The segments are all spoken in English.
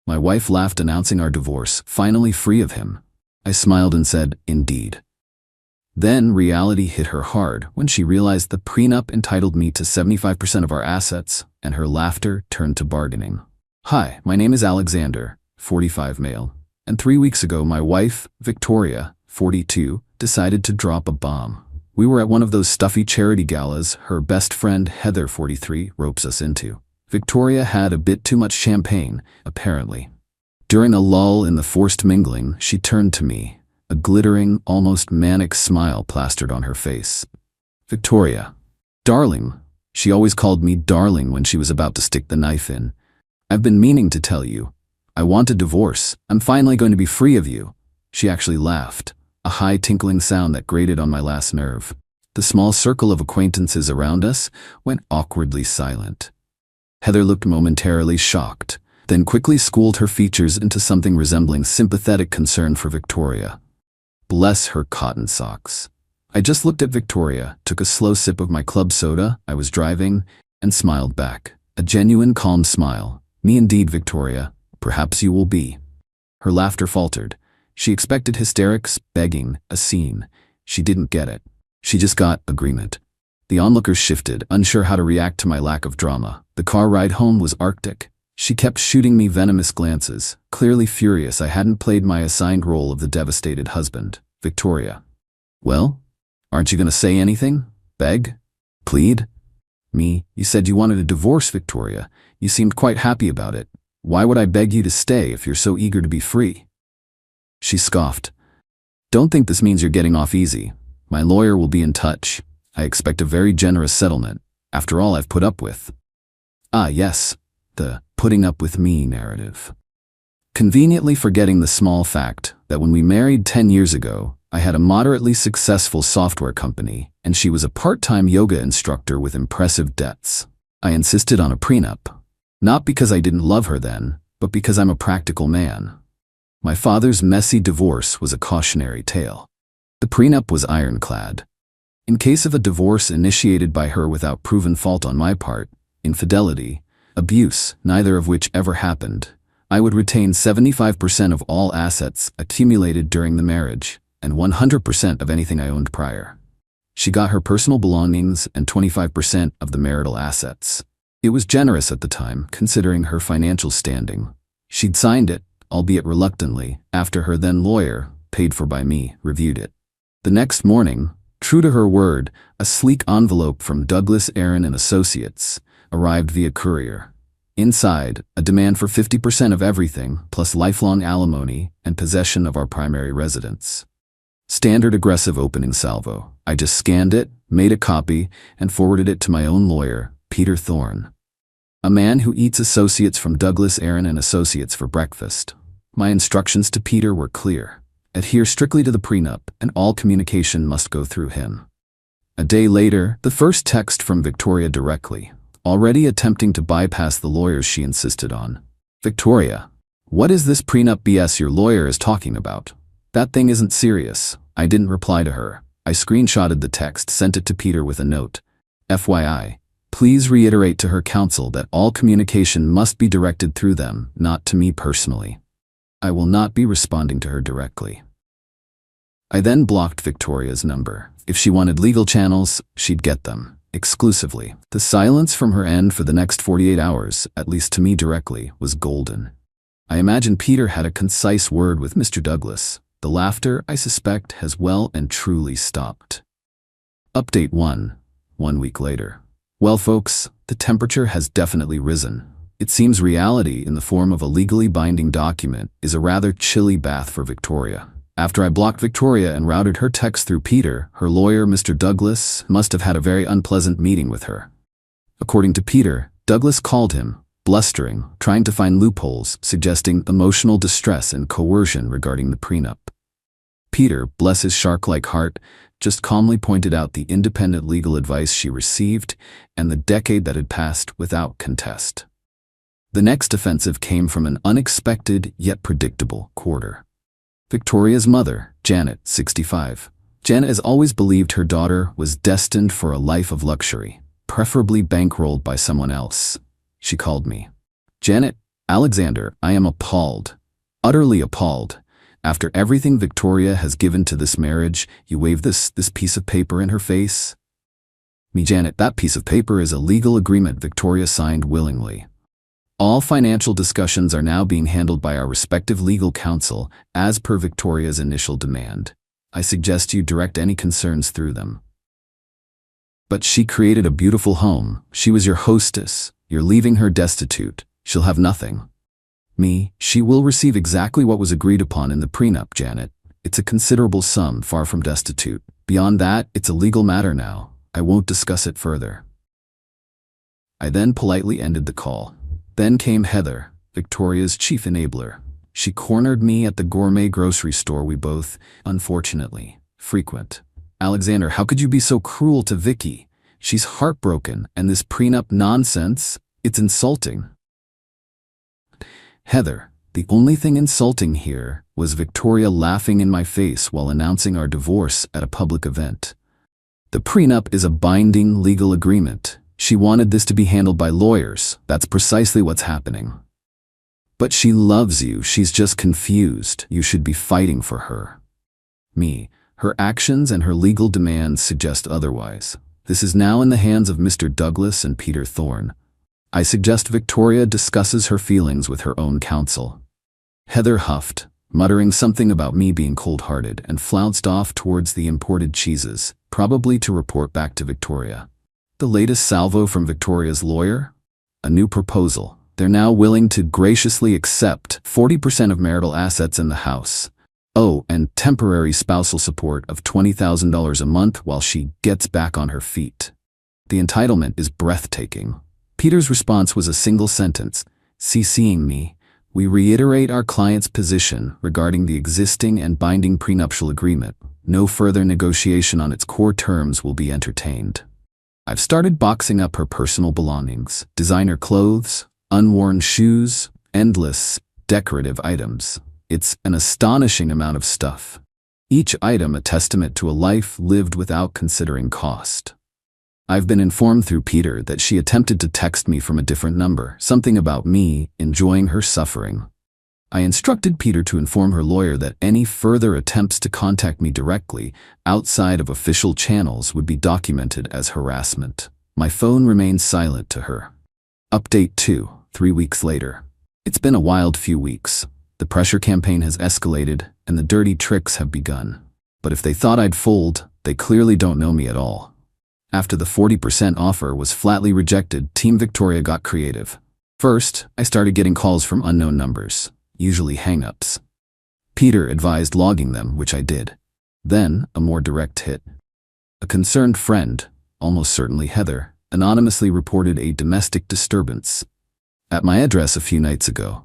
My wife laughed, announcing our divorce, finally free of him. I smiled and said, "Indeed." Then reality hit her hard when she realized the prenup entitled me to 75% of our assets, and her laughter turned to bargaining. "Hi, my name is Alexander, 45 male, and 3 weeks ago my wife, Victoria, 42, decided to drop a bomb. We were at one of those stuffy charity galas her best friend Heather, 43, ropes us into. Victoria had a bit too much champagne, apparently. During a lull in the forced mingling, she turned to me, a glittering, almost manic smile plastered on her face. "Victoria, darling," she always called me darling when she was about to stick the knife in. "I've been meaning to tell you. I want a divorce. I'm finally going to be free of you." She actually laughed, a high tinkling sound that grated on my last nerve. The small circle of acquaintances around us went awkwardly silent. Heather looked momentarily shocked, then quickly schooled her features into something resembling sympathetic concern for Victoria. Bless her cotton socks. I just looked at Victoria, took a slow sip of my club soda I was driving, and smiled back. A genuine calm smile. "Me indeed, Victoria. Perhaps you will be." Her laughter faltered. She expected hysterics, begging, a scene. She didn't get it. She just got agreement. The onlookers shifted, unsure how to react to my lack of drama. The car ride home was arctic. She kept shooting me venomous glances, clearly furious I hadn't played my assigned role of the devastated husband. "Victoria. Well? Aren't you going to say anything? Beg? Plead?" "Me? You said you wanted a divorce, Victoria. You seemed quite happy about it. Why would I beg you to stay if you're so eager to be free?" She scoffed. "Don't think this means you're getting off easy. My lawyer will be in touch. I expect a very generous settlement, after all I've put up with." Ah, yes, the putting up with me narrative. Conveniently forgetting the small fact that when we married 10 years ago, I had a moderately successful software company, and she was a part-time yoga instructor with impressive debts. I insisted on a prenup. Not because I didn't love her then, but because I'm a practical man. My father's messy divorce was a cautionary tale. The prenup was ironclad. In case of a divorce initiated by her without proven fault on my part, infidelity, abuse, neither of which ever happened, I would retain 75% of all assets accumulated during the marriage, and 100% of anything I owned prior. She got her personal belongings and 25% of the marital assets. It was generous at the time, considering her financial standing. She'd signed it, albeit reluctantly, after her then lawyer, paid for by me, reviewed it. The next morning, true to her word, a sleek envelope from Douglas Aaron and Associates arrived via courier. Inside, a demand for 50% of everything, plus lifelong alimony and possession of our primary residence. Standard aggressive opening salvo. I just scanned it, made a copy, and forwarded it to my own lawyer, Peter Thorne. A man who eats Associates from Douglas Aaron and Associates for breakfast. My instructions to Peter were clear. Adhere strictly to the prenup, and all communication must go through him. A day later, the first text from Victoria directly, already attempting to bypass the lawyers she insisted on. "Victoria, what is this prenup BS your lawyer is talking about? That thing isn't serious." I didn't reply to her. I screenshotted the text, sent it to Peter with a note. "FYI, please reiterate to her counsel that all communication must be directed through them, not to me personally. I will not be responding to her directly." I then blocked Victoria's number. If she wanted legal channels, she'd get them, exclusively. The silence from her end for the next 48 hours, at least to me directly, was golden. I imagine Peter had a concise word with Mr. Douglas. The laughter, I suspect, has well and truly stopped. Update 1. 1 week later. Well, folks, the temperature has definitely risen. It seems reality, in the form of a legally binding document, is a rather chilly bath for Victoria. After I blocked Victoria and routed her text through Peter, her lawyer, Mr. Douglas, must have had a very unpleasant meeting with her. According to Peter, Douglas called him, blustering, trying to find loopholes, suggesting emotional distress and coercion regarding the prenup. Peter, bless his shark-like heart, just calmly pointed out the independent legal advice she received and the decade that had passed without contest. The next offensive came from an unexpected yet predictable quarter. Victoria's mother, Janet, 65. Janet has always believed her daughter was destined for a life of luxury, preferably bankrolled by someone else. She called me. "Janet, Alexander, I am appalled. Utterly appalled. After everything Victoria has given to this marriage, you wave this piece of paper in her face? Me, Janet, that piece of paper is a legal agreement Victoria signed willingly. All financial discussions are now being handled by our respective legal counsel, as per Victoria's initial demand. I suggest you direct any concerns through them. But she created a beautiful home. She was your hostess. You're leaving her destitute. She'll have nothing. Me, she will receive exactly what was agreed upon in the prenup, Janet. It's a considerable sum, far from destitute. Beyond that, it's a legal matter now. I won't discuss it further. I then politely ended the call. Then came Heather, Victoria's chief enabler. She cornered me at the gourmet grocery store we both, unfortunately, frequent. Alexander, how could you be so cruel to Vicky? She's heartbroken, and this prenup nonsense, it's insulting. Heather, the only thing insulting here was Victoria laughing in my face while announcing our divorce at a public event. The prenup is a binding legal agreement. She wanted this to be handled by lawyers. That's precisely what's happening. But she loves you. She's just confused. You should be fighting for her. Me, her actions and her legal demands suggest otherwise. This is now in the hands of Mr. Douglas and Peter Thorne. I suggest Victoria discusses her feelings with her own counsel. Heather huffed, muttering something about me being cold-hearted, and flounced off towards the imported cheeses, probably to report back to Victoria. The latest salvo from Victoria's lawyer? A new proposal. They're now willing to graciously accept 40% of marital assets in the house. Oh, and temporary spousal support of $20,000 a month while she gets back on her feet. The entitlement is breathtaking. Peter's response was a single sentence, CCing me. We reiterate our client's position regarding the existing and binding prenuptial agreement. No further negotiation on its core terms will be entertained. I've started boxing up her personal belongings, designer clothes, unworn shoes, endless decorative items. It's an astonishing amount of stuff. Each item a testament to a life lived without considering cost. I've been informed through Peter that she attempted to text me from a different number, something about me enjoying her suffering. I instructed Peter to inform her lawyer that any further attempts to contact me directly outside of official channels would be documented as harassment. My phone remained silent to her. Update 2, 3 weeks later. It's been a wild few weeks. The pressure campaign has escalated and the dirty tricks have begun. But if they thought I'd fold, they clearly don't know me at all. After the 40% offer was flatly rejected, Team Victoria got creative. First, I started getting calls from unknown numbers, usually hang-ups. Peter advised logging them, which I did. Then, a more direct hit. A concerned friend, almost certainly Heather, anonymously reported a domestic disturbance at my address a few nights ago.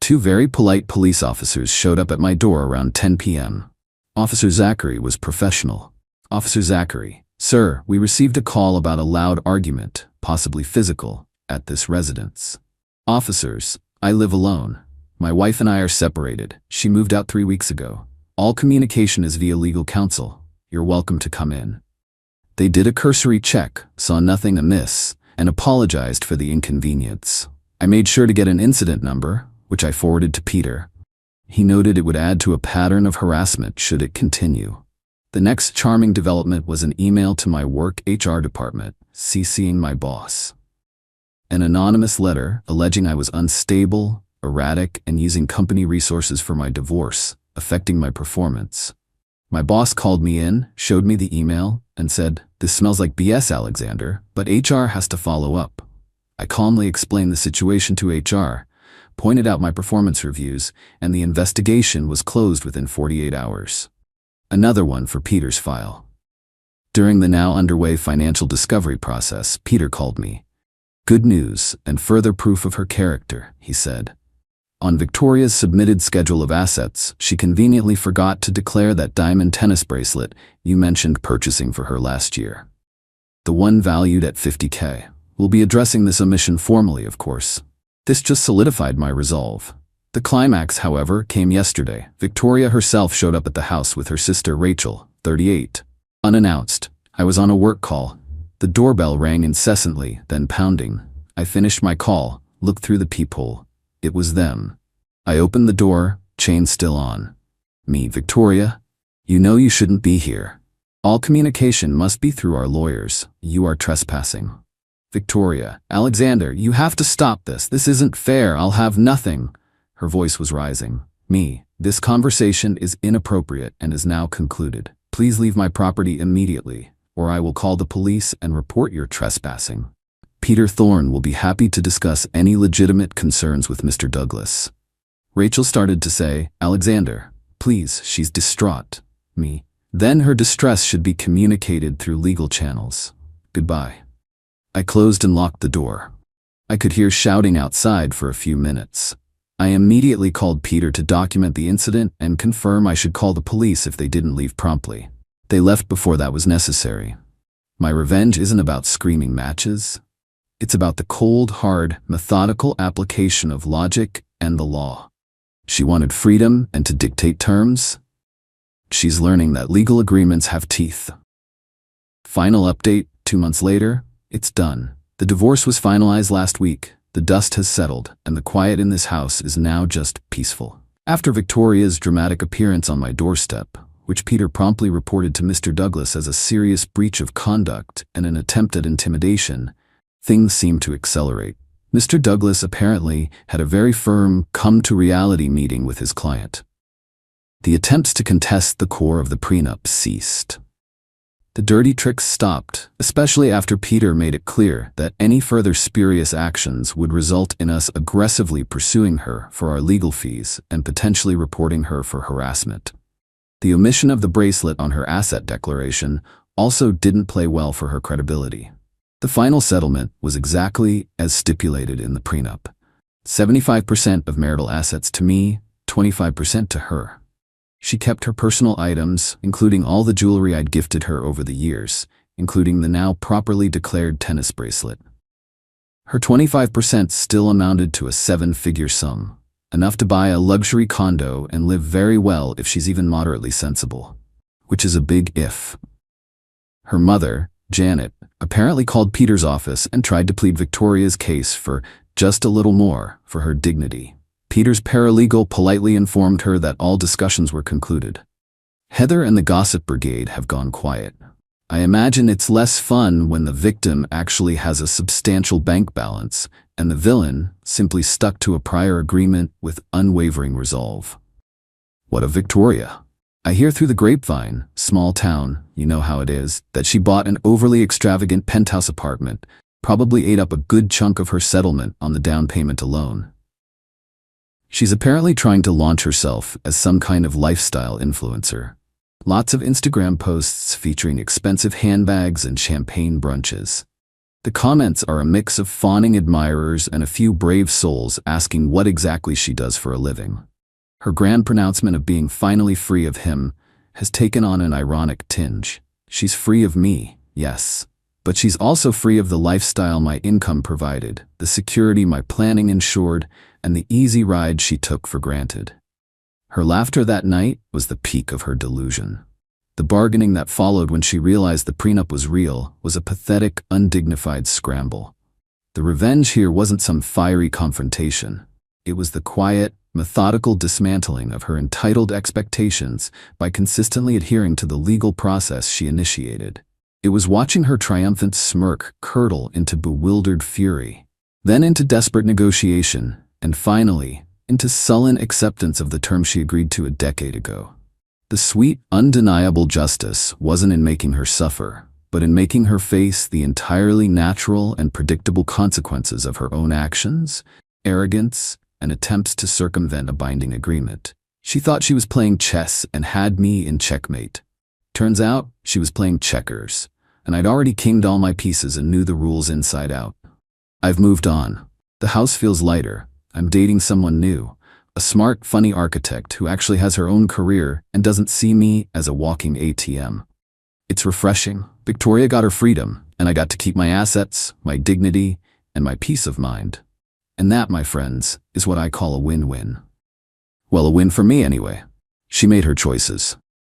2 very polite police officers showed up at my door around 10 p.m. Officer Zachary was professional. Officer Zachary, sir, we received a call about a loud argument, possibly physical, at this residence. Officers, I live alone. My wife and I are separated. She moved out 3 weeks ago. All communication is via legal counsel. You're welcome to come in. They did a cursory check, saw nothing amiss, and apologized for the inconvenience. I made sure to get an incident number, which I forwarded to Peter. He noted it would add to a pattern of harassment should it continue. The next charming development was an email to my work HR department, CCing my boss. An anonymous letter alleging I was unstable, erratic, and using company resources for my divorce, affecting my performance. My boss called me in, showed me the email, and said, "This smells like BS, Alexander, but HR has to follow up." I calmly explained the situation to HR, pointed out my performance reviews, and the investigation was closed within 48 hours. Another one for Peter's file. During the now underway financial discovery process, Peter called me. Good news and further proof of her character, he said. On Victoria's submitted schedule of assets, she conveniently forgot to declare that diamond tennis bracelet you mentioned purchasing for her last year. The one valued at $50K. We'll be addressing this omission formally, of course. This just solidified my resolve. The climax, however, came yesterday. Victoria herself showed up at the house with her sister Rachel, 38. Unannounced. I was on a work call. The doorbell rang incessantly, then pounding. I finished my call, looked through the peephole. It was them. I opened the door, chain still on. Me, Victoria? You know you shouldn't be here. All communication must be through our lawyers. You are trespassing. Victoria, Alexander, you have to stop this. This isn't fair. I'll have nothing. Her voice was rising. Me, this conversation is inappropriate and is now concluded. Please leave my property immediately, or I will call the police and report your trespassing. Peter Thorne will be happy to discuss any legitimate concerns with Mr. Douglas. Rachel started to say, Alexander, please, she's distraught. Me, then her distress should be communicated through legal channels. Goodbye. I closed and locked the door. I could hear shouting outside for a few minutes. I immediately called Peter to document the incident and confirm I should call the police if they didn't leave promptly. They left before that was necessary. My revenge isn't about screaming matches. It's about the cold, hard, methodical application of logic and the law. She wanted freedom and to dictate terms. She's learning that legal agreements have teeth. Final update, 2 months later, it's done. The divorce was finalized last week. The dust has settled, and the quiet in this house is now just peaceful. After Victoria's dramatic appearance on my doorstep, which Peter promptly reported to Mr. Douglas as a serious breach of conduct and an attempt at intimidation, things seemed to accelerate. Mr. Douglas apparently had a very firm come-to-reality meeting with his client. The attempts to contest the core of the prenup ceased. The dirty tricks stopped, especially after Peter made it clear that any further spurious actions would result in us aggressively pursuing her for our legal fees and potentially reporting her for harassment. The omission of the bracelet on her asset declaration also didn't play well for her credibility. The final settlement was exactly as stipulated in the prenup. 75% of marital assets to me, 25% to her. She kept her personal items, including all the jewelry I'd gifted her over the years, including the now properly declared tennis bracelet. Her 25% still amounted to a 7-figure sum, enough to buy a luxury condo and live very well if she's even moderately sensible, which is a big if. Her mother, Janet, apparently called Peter's office and tried to plead Victoria's case for just a little more for her dignity. Peter's paralegal politely informed her that all discussions were concluded. Heather and the gossip brigade have gone quiet. I imagine it's less fun when the victim actually has a substantial bank balance and the villain simply stuck to a prior agreement with unwavering resolve. What of Victoria? I hear through the grapevine, small town, you know how it is, that she bought an overly extravagant penthouse apartment, probably ate up a good chunk of her settlement on the down payment alone. She's apparently trying to launch herself as some kind of lifestyle influencer. Lots of Instagram posts featuring expensive handbags and champagne brunches. The comments are a mix of fawning admirers and a few brave souls asking what exactly she does for a living. Her grand pronouncement of being finally free of him has taken on an ironic tinge. She's free of me, yes. But she's also free of the lifestyle my income provided, the security my planning ensured, and the easy ride she took for granted. Her laughter that night was the peak of her delusion. The bargaining that followed when she realized the prenup was real was a pathetic, undignified scramble. The revenge here wasn't some fiery confrontation. It was the quiet, methodical dismantling of her entitled expectations by consistently adhering to the legal process she initiated. It was watching her triumphant smirk curdle into bewildered fury, then into desperate negotiation, and finally, into sullen acceptance of the terms she agreed to a decade ago. The sweet, undeniable justice wasn't in making her suffer, but in making her face the entirely natural and predictable consequences of her own actions, arrogance, and attempts to circumvent a binding agreement. She thought she was playing chess and had me in checkmate. Turns out, she was playing checkers, and I'd already kinged all my pieces and knew the rules inside out. I've moved on. The house feels lighter. I'm dating someone new, a smart, funny architect who actually has her own career and doesn't see me as a walking ATM. It's refreshing. Victoria got her freedom, and I got to keep my assets, my dignity, and my peace of mind. And that, my friends, is what I call a win-win. Well, a win for me anyway. She made her choices.